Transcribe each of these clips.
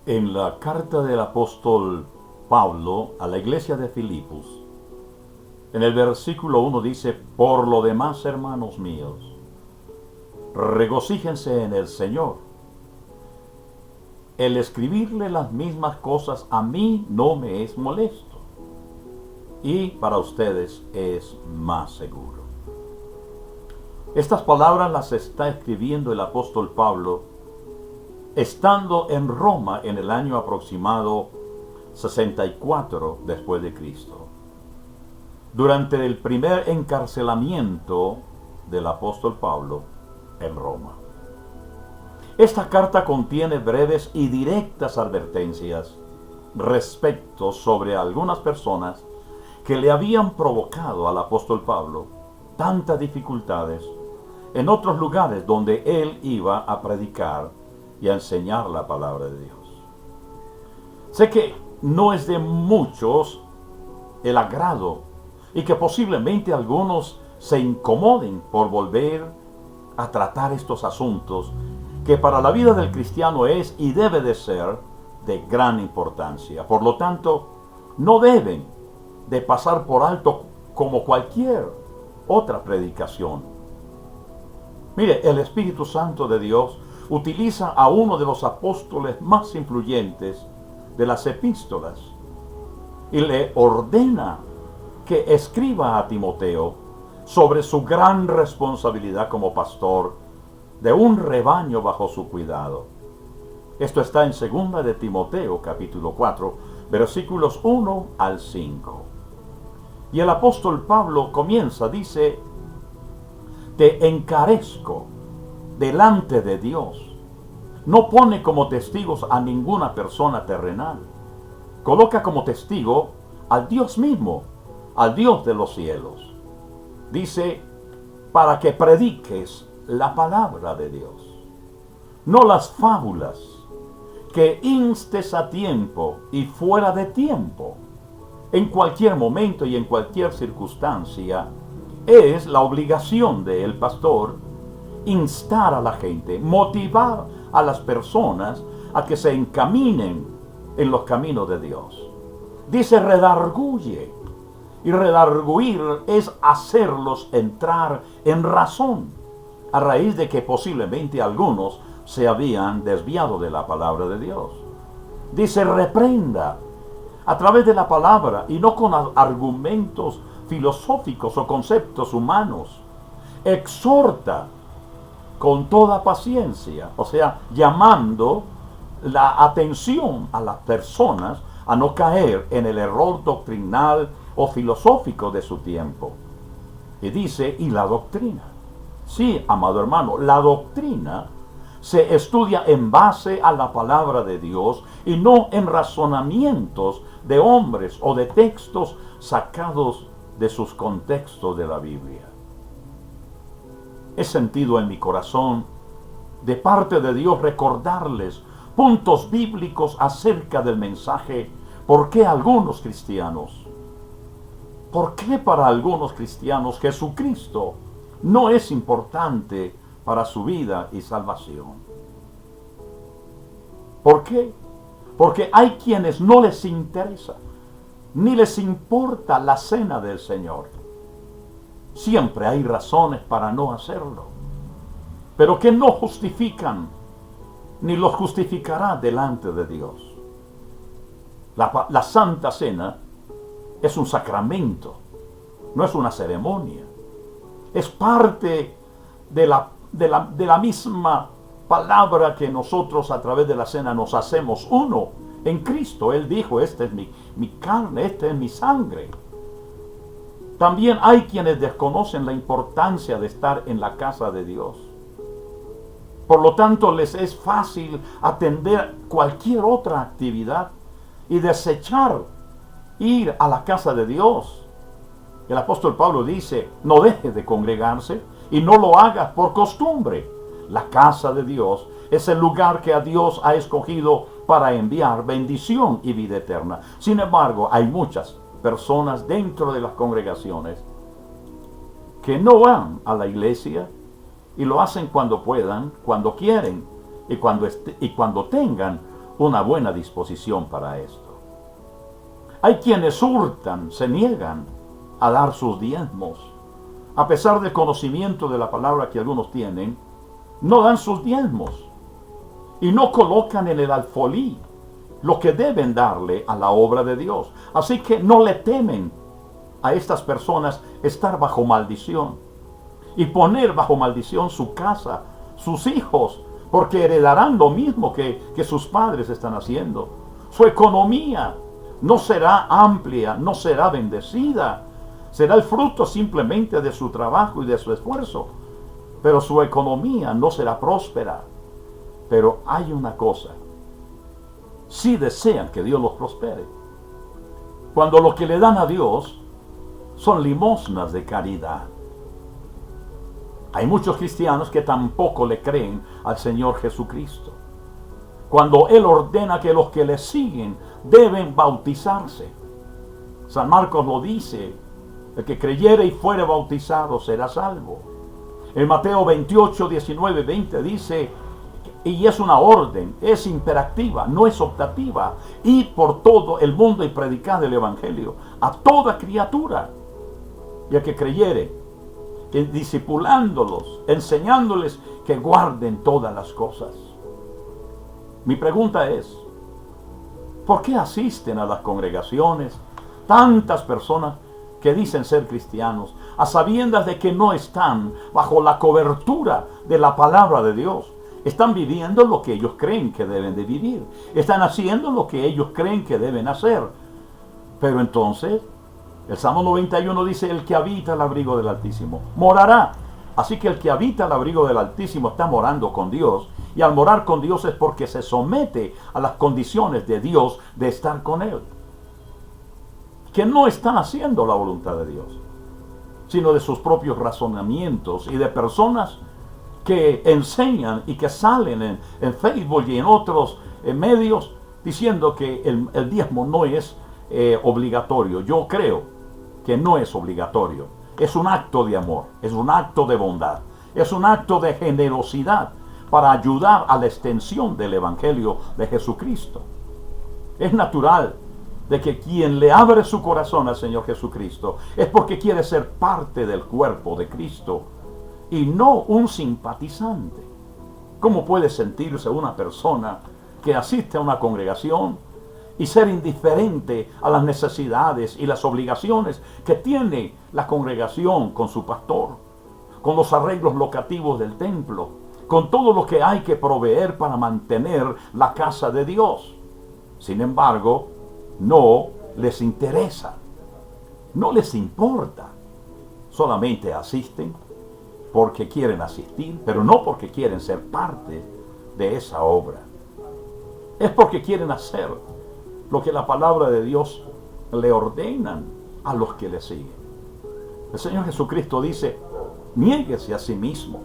En la carta del apóstol Pablo a la iglesia de Filipos, en el versículo 1 dice: por lo demás, hermanos míos, regocíjense en el Señor. El escribirle las mismas cosas a mí no me es molesto, y para ustedes es más seguro. Estas palabras las está escribiendo el apóstol Pablo estando en Roma en el año aproximado 64 después de Cristo, durante el primer encarcelamiento del apóstol Pablo en Roma. Esta carta contiene breves y directas advertencias respecto sobre algunas personas que le habían provocado al apóstol Pablo tantas dificultades en otros lugares donde él iba a predicar y a enseñar la palabra de Dios. Sé que no es de muchos el agrado y que posiblemente algunos se incomoden por volver a tratar estos asuntos que para la vida del cristiano es y debe de ser de gran importancia. Por lo tanto, no deben de pasar por alto como cualquier otra predicación. Mire, el Espíritu Santo de Dios utiliza a uno de los apóstoles más influyentes de las epístolas y le ordena que escriba a Timoteo sobre su gran responsabilidad como pastor de un rebaño bajo su cuidado. Esto está en 2 de Timoteo, capítulo 4, versículos 1 al 5. Y el apóstol Pablo comienza, dice: te encarezco delante de Dios. No pone como testigos a ninguna persona terrenal. Coloca como testigo al Dios mismo, al Dios de los cielos. Dice: para que prediques la palabra de Dios, no las fábulas, que instes a tiempo y fuera de tiempo, en cualquier momento y en cualquier circunstancia. Es la obligación del pastor instar a la gente, motivar a las personas a que se encaminen en los caminos de Dios. Dice: redarguye. Y redarguir es hacerlos entrar en razón, a raíz de que posiblemente algunos se habían desviado de la palabra de Dios. Dice: reprenda a través de la palabra y no con argumentos filosóficos o conceptos humanos. Exhorta con toda paciencia, o sea, llamando la atención a las personas a no caer en el error doctrinal o filosófico de su tiempo. Y dice: y la doctrina. Sí, amado hermano, la doctrina se estudia en base a la palabra de Dios y no en razonamientos de hombres o de textos sacados de sus contextos de la Biblia. He sentido en mi corazón, de parte de Dios, recordarles puntos bíblicos acerca del mensaje. ¿Por qué para algunos cristianos Jesucristo no es importante para su vida y salvación? ¿Por qué? Porque hay quienes no les interesa, ni les importa la cena del Señor. Siempre hay razones para no hacerlo, pero que no justifican, ni los justificará delante de Dios. La Santa Cena es un sacramento, no es una ceremonia. Es parte de la misma palabra que nosotros a través de la cena nos hacemos uno en Cristo. Él dijo: esta es mi carne, esta es mi sangre. También hay quienes desconocen la importancia de estar en la casa de Dios. Por lo tanto, les es fácil atender cualquier otra actividad y desechar ir a la casa de Dios. El apóstol Pablo dice: no deje de congregarse y no lo hagas por costumbre. La casa de Dios es el lugar que a Dios ha escogido para enviar bendición y vida eterna. Sin embargo, hay muchas personas dentro de las congregaciones que no van a la iglesia y lo hacen cuando puedan, cuando quieren y cuando tengan una buena disposición para esto. Hay quienes hurtan, se niegan a dar sus diezmos. A pesar del conocimiento de la palabra que algunos tienen, no dan sus diezmos y no colocan en el alfolí lo que deben darle a la obra de Dios. Así que no le temen a estas personas estar bajo maldición y poner bajo maldición su casa, sus hijos, porque heredarán lo mismo que sus padres están haciendo. Su economía no será amplia, no será bendecida. Será el fruto simplemente de su trabajo y de su esfuerzo. Pero su economía no será próspera. Pero hay una cosa. Si desean que Dios los prospere. Cuando lo que le dan a Dios son limosnas de caridad. Hay muchos cristianos que tampoco le creen al Señor Jesucristo. Cuando Él ordena que los que le siguen deben bautizarse. San Marcos lo dice, el que creyere y fuere bautizado será salvo. En Mateo 28, 19, 20 dice, y es una orden, es imperativa, no es optativa, ir por todo el mundo y predicar el Evangelio a toda criatura. Y el que creyere, que discipulándolos, enseñándoles que guarden todas las cosas. Mi pregunta es, ¿por qué asisten a las congregaciones tantas personas que dicen ser cristianos, a sabiendas de que no están bajo la cobertura de la palabra de Dios? Están viviendo lo que ellos creen que deben de vivir. Están haciendo lo que ellos creen que deben hacer. Pero entonces, el Salmo 91 dice, el que habita al abrigo del Altísimo morará. Así que el que habita al abrigo del Altísimo está morando con Dios. Y al morar con Dios es porque se somete a las condiciones de Dios de estar con Él. Que no están haciendo la voluntad de Dios, sino de sus propios razonamientos y de personas que enseñan y que salen en Facebook y en otros medios diciendo que el diezmo no es obligatorio. Yo creo que no es obligatorio. Es un acto de amor, es un acto de bondad, es un acto de generosidad para ayudar a la extensión del Evangelio de Jesucristo. Es natural de que quien le abre su corazón al Señor Jesucristo es porque quiere ser parte del cuerpo de Cristo y no un simpatizante. ¿Cómo puede sentirse una persona que asiste a una congregación y ser indiferente a las necesidades y las obligaciones que tiene la congregación con su pastor, con los arreglos locativos del templo, con todo lo que hay que proveer para mantener la casa de Dios? Sin embargo, no les interesa, no les importa, solamente asisten porque quieren asistir, pero no porque quieren ser parte de esa obra. Es porque quieren hacer lo que la palabra de Dios le ordenan a los que le siguen. El Señor Jesucristo dice, niéguese a sí mismo.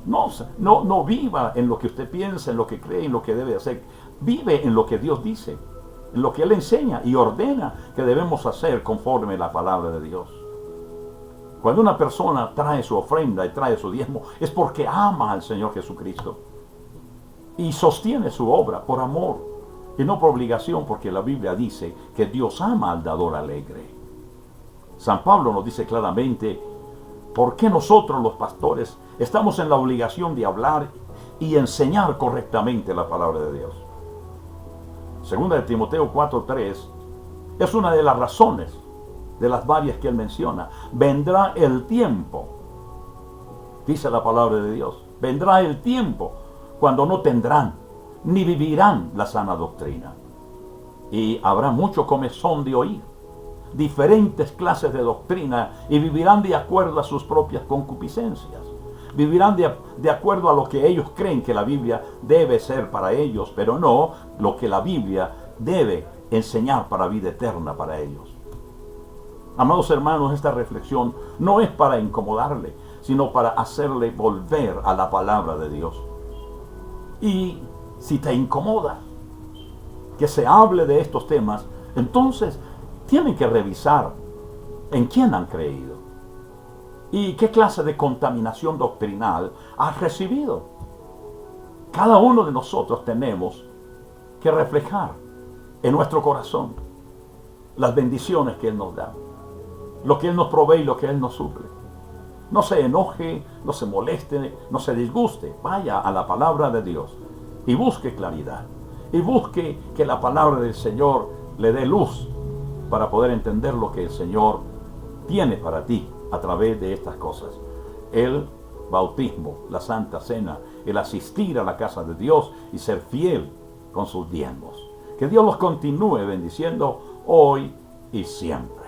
No viva en lo que usted piensa, en lo que cree, en lo que debe hacer. Vive en lo que Dios dice, en lo que Él enseña y ordena que debemos hacer conforme a la palabra de Dios. Cuando una persona trae su ofrenda y trae su diezmo, es porque ama al Señor Jesucristo y sostiene su obra por amor y no por obligación, porque la Biblia dice que Dios ama al dador alegre. San Pablo nos dice claramente por qué nosotros los pastores estamos en la obligación de hablar y enseñar correctamente la palabra de Dios. Segunda de Timoteo 4:3 es una de las razones de las varias que él menciona. Vendrá el tiempo, dice la palabra de Dios, vendrá el tiempo cuando no tendrán ni vivirán la sana doctrina, y habrá mucho comezón de oír diferentes clases de doctrina, y vivirán de acuerdo a sus propias concupiscencias. Vivirán de acuerdo a lo que ellos creen que la Biblia debe ser para ellos, pero no lo que la Biblia debe enseñar para vida eterna para ellos. Amados hermanos, esta reflexión no es para incomodarle, sino para hacerle volver a la palabra de Dios. Y si te incomoda que se hable de estos temas, entonces tienen que revisar en quién han creído y qué clase de contaminación doctrinal has recibido. Cada uno de nosotros tenemos que reflejar en nuestro corazón las bendiciones que Él nos da, lo que Él nos provee y lo que Él nos suple. No se enoje, no se moleste, no se disguste. Vaya a la palabra de Dios y busque claridad. Y busque que la palabra del Señor le dé luz para poder entender lo que el Señor tiene para ti a través de estas cosas. El bautismo, la Santa Cena, el asistir a la casa de Dios y ser fiel con sus diezmos. Que Dios los continúe bendiciendo hoy y siempre.